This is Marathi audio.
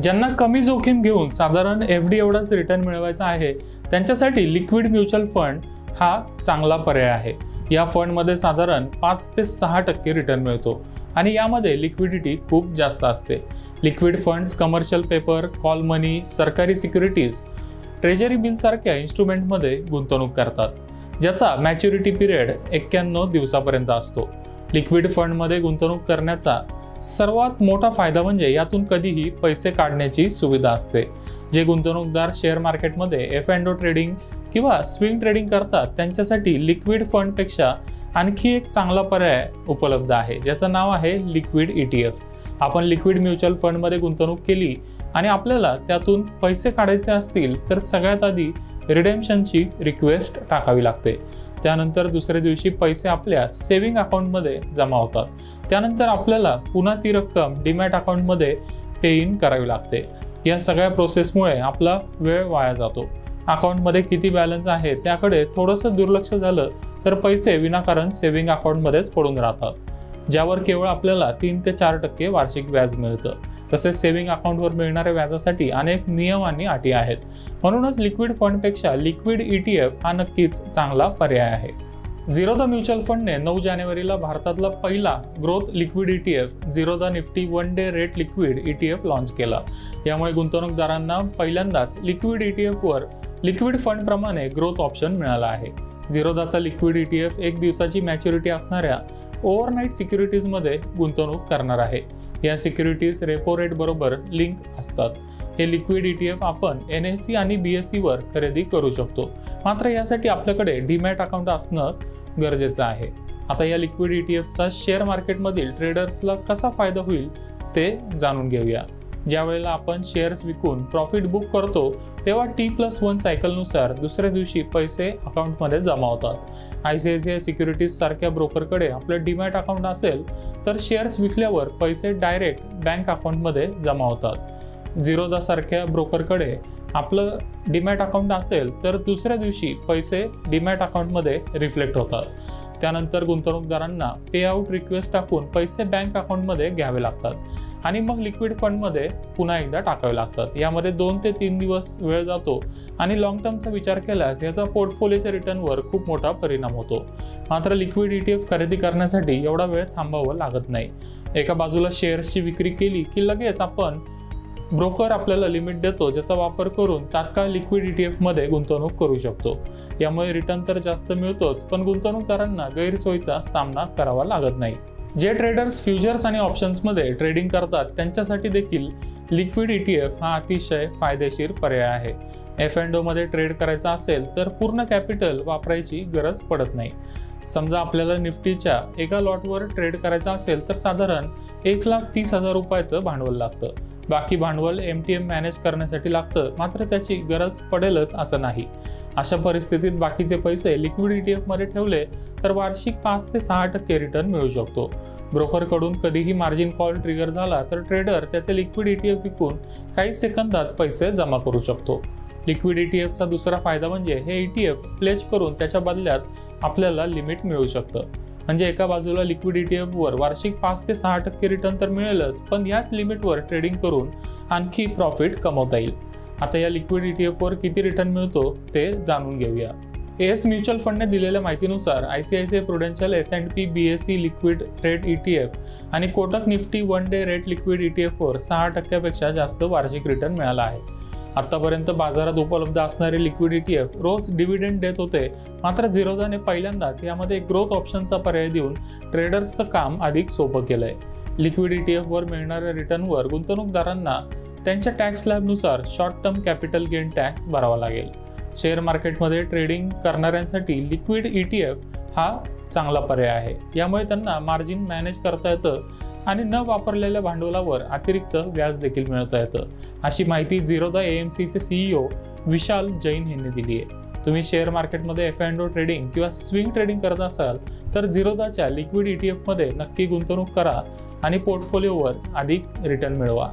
ज्यांना कमी जोखीम घेऊन साधारण FD एवढाच रिटर्न मिळवायचा आहे त्यांच्यासाठी लिक्विड म्युच्युअल फंड हा चांगला पर्याय आहे। या फंडमध्ये साधारण 5 ते 6% रिटर्न मिळतो आणि यामध्ये लिक्विडिटी खूप जास्त असते। Liquid funds commercial paper, call money, सरकारी सिक्युरिटीज, ट्रेजरी बिल सारख्या इन्स्ट्रुमेंटमध्ये गुंतवणूक करतात, ज्याचा मॅच्युरिटी पिरियड 91 दिवसापर्यंत असतो। लिक्विड फंडमध्ये गुंतवणूक करण्याचा सर्वात मोठा फायदा म्हणजे यातून कधीही पैसे काढण्याची सुविधा असते। जे गुंतवणूकदार शेअर मार्केटमध्ये F&O ट्रेडिंग किंवा स्विंग ट्रेडिंग करतात त्यांच्यासाठी लिक्विड फंडपेक्षा आणखी एक चांगला पर्याय उपलब्ध आहे, ज्याचं नाव आहे लिक्विड ETF। आपण लिक्विड म्युच्युअल फंडमध्ये गुंतवणूक केली आणि आपल्याला त्यातून पैसे काढायचे असतील तर सगळ्यात आधी रिडेम्पशनची रिक्वेस्ट टाकावी लागते। त्यानंतर दुसऱ्या दिवशी पैसे आपल्या सेव्हिंग अकाउंटमध्ये जमा होतात। त्यानंतर आपल्याला पुन्हा ती रक्कम डीमॅट अकाउंटमध्ये पे इन करावी लागते। या सगळ्या प्रोसेसमुळे आपला वेळ वाया जातो। अकाउंटमध्ये किती बॅलन्स आहे त्याकडे थोडंसं दुर्लक्ष झालं तर पैसे विनाकारण सेव्हिंग अकाउंटमध्येच पडून राहतात, ज्यावर केवळ आपल्याला 3 ते 4% वार्षिक व्याज मिळतं। तसेच सेव्हिंग अकाउंटवर मिळणाऱ्या व्याजासाठी अनेक नियम आणि अटी आहेत। म्हणूनच लिक्विड फंडपेक्षा लिक्विड ETF हा नक्कीच चांगला पर्याय आहे। झिरोधा म्युच्युअल फंडने 9 जानेवारीला भारतातला पहिला growth liquid ETF Zerodha Nifty 1 day rate liquid ETF launch केला। यामुळे गुंतवणूकदारांना पहिल्यांदाच लिक्विड ETF वर लिक्विड फंड प्रमाणे ग्रोथ ऑप्शन मिळाला आहे। झिरोधाचा लिक्विड ETF 1 दिवसाची मॅच्युरिटी असणाऱ्या ओव्हरनाईट सिक्युरिटीजमध्ये गुंतवणूक करणार आहे। या सिक्युरिटीज रेपो रेट बरोबर लिंक असतात। हे लिक्विड ETF आपण NSE आणि BSE वर खरेदी करू शकतो, मात्र यासाठी आपल्याकडे डीमॅट अकाउंट असणं गरजेचं आहे। आता या लिक्विड ETFचा शेअर मार्केटमधील ट्रेडर्सला कसा फायदा होईल ते जाणून घेऊया। ज्या वेळेला आपण शेअर्स विकून प्रॉफिट बुक करतो तेव्हा T+1 सायकलनुसार दुसऱ्या दिवशी पैसे अकाउंटमध्ये जमा होतात। ICICI सिक्युरिटीज सारख्या ब्रोकरकडे आपलं डीमॅट अकाउंट असेल तर शेअर्स विकल्यावर पैसे डायरेक्ट बँक अकाउंटमध्ये जमा होतात। झिरोधा सारख्या ब्रोकरकडे आपलं डीमॅट अकाउंट असेल तर दुसऱ्या दिवशी पैसे डीमॅट अकाउंटमध्ये रिफ्लेक्ट होतात। त्यानंतर गुंतवणूकदारांना पे आउट रिक्वेस्ट टाकून पैसे बँक अकाउंटमध्ये घ्यावे लागतात आणि मग लिक्विड फंडमध्ये पुन्हा एकदा टाकावे लागतात। यामध्ये 2 ते 3 दिवस वेळ जातो आणि लॉंग टर्मचा विचार केल्यास याचा पोर्टफोलिओच्या रिटर्नवर खूप मोठा परिणाम होतो। मात्र लिक्विड ETF खरेदी करण्यासाठी एवढा वेळ थांबावं लागत नाही। एका बाजूला शेअर्सची विक्री केली की लगेच आपण ब्रोकर आपल्याला लिमिट देतो, ज्याचा वापर करून तात्काळ लिक्विड ETF मध्ये गुंतवणूक करू शकतो। यामुळे रिटर्न तर जास्त मिळतोच, पण गुंतवणूकदारांना गैरसोयीचा सामना करावा लागत नाही। जे ट्रेडर्स फ्युचर्स आणि ऑप्शन्समध्ये ट्रेडिंग करतात त्यांच्यासाठी देखील लिक्विड ETF हा अतिशय फायदेशीर पर्याय आहे। F&O मध्ये ट्रेड करायचा असेल तर पूर्ण कॅपिटल वापरायची गरज पडत नाही। समजा आपल्याला निफ्टीच्या एका लॉटवर ट्रेड करायचा असेल तर साधारण 1,30,000 रुपयाचं भांडवल लागतं। बाकी भांडवल MTM मॅनेज करण्यासाठी लागतं, मात्र त्याची गरज पडेलच असं नाही। अशा परिस्थितीत बाकीचे पैसे लिक्विड ETF मध्ये ठेवले तर वार्षिक 5 ते 6% रिटर्न मिळू शकतो। ब्रोकरकडून कधीही मार्जिन कॉल ट्रिगर झाला तर ट्रेडर त्याचे लिक्विड ETF विकून काही सेकंदात पैसे जमा करू शकतो। लिक्विड ETFचा दुसरा फायदा म्हणजे हे ETF प्लेज करून त्याच्या बदल्यात आपल्याला लिमिट मिळू शकतं। म्हणजे एका बाजूला लिक्विड ETF वर वार्षिक 5 ते 6% रिटर्न तर मिळेलच, पण याच लिमिटवर ट्रेडिंग करून आणखी प्रॉफिट कमवता येईल। आता या लिक्विड ETF वर किती रिटर्न मिळतो ते जाणून घेऊया। AS म्युच्युअल फंडने दिलेल्या माहितीनुसार ICICI Prudential S&P BSE liquid rate ETF आणि Kotak Nifty 1 day rate liquid ETF वर 6% पेक्षा जास्त वार्षिक रिटर्न मिळाला आहे। आतापर्यंत बाजारात उपलब्ध असणारे लिक्विड ETF रोज डिव्हिडंड देत होते, मात्र झिरोधाने पहिल्यांदाच यामध्ये ग्रोथ ऑप्शनचा पर्याय देऊन ट्रेडर्सचं काम अधिक सोपं केलंय। लिक्विड ETF वर मिळणाऱ्या रिटर्नवर गुंतवणूकदारांना त्यांच्या टॅक्स स्लॅबनुसार short term capital gain tax भरावा लागेल। शेअर मार्केटमध्ये ट्रेडिंग करणाऱ्यांसाठी लिक्विड ETF हा चांगला पर्याय आहे। यामुळे त्यांना मार्जिन मॅनेज करता येतं आणि न वापरलेल्या भांडवलावर अतिरिक्त व्याज देखील मिळवता येतं। अशी माहिती झिरोधा AMCचे CEO विशाल जैन यांनी दिली आहे। तुम्ही शेअर मार्केटमध्ये F&O ट्रेडिंग किंवा स्विंग ट्रेडिंग करत असाल तर झिरोधाच्या लिक्विड ETF मध्ये नक्की गुंतवणूक करा आणि पोर्टफोलिओवर अधिक रिटर्न मिळवा।